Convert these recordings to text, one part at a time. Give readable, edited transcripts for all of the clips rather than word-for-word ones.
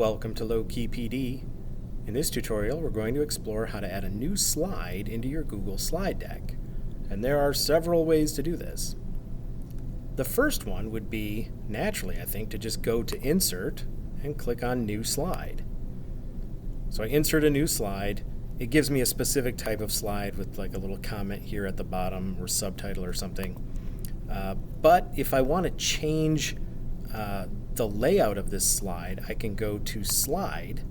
Welcome to Low Key PD. In this tutorial, we're going to explore how to add a new slide into your Google slide deck. And there are several ways to do this. The first one would be, naturally I think, to just go to Insert and click on New Slide. So I insert a new slide. It gives me a specific type of slide with like a little comment here at the bottom or subtitle or something. But if I want to change the layout of this slide, I can go to Slide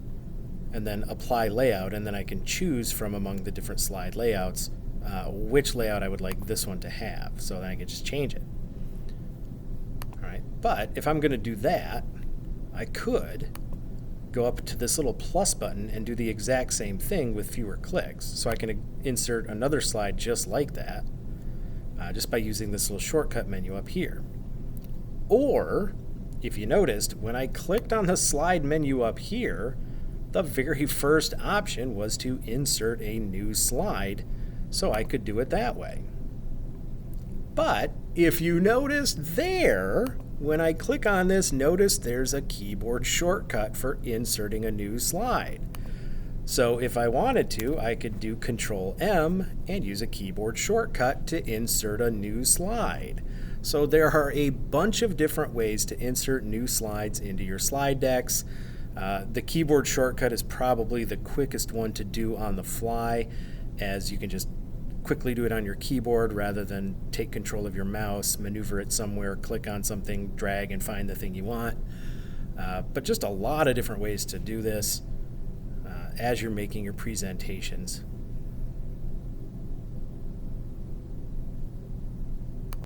and then Apply Layout, and then I can choose from among the different slide layouts which layout I would like this one to have. So then I can just change it. All right. But if I'm going to do that, I could go up to this little plus button and do the exact same thing with fewer clicks. So I can insert another slide just like that, just by using this little shortcut menu up here. Or, if you noticed, when I clicked on the slide menu up here, the very first option was to insert a new slide, so I could do it that way. But if you noticed there, when I click on this, notice there's a keyboard shortcut for inserting a new slide. So if I wanted to, I could do Control M and use a keyboard shortcut to insert a new slide. So there are a bunch of different ways to insert new slides into your slide decks. The keyboard shortcut is probably the quickest one to do on the fly, as you can just quickly do it on your keyboard rather than take control of your mouse, maneuver it somewhere, click on something, drag and find the thing you want. But just a lot of different ways to do this as you're making your presentations.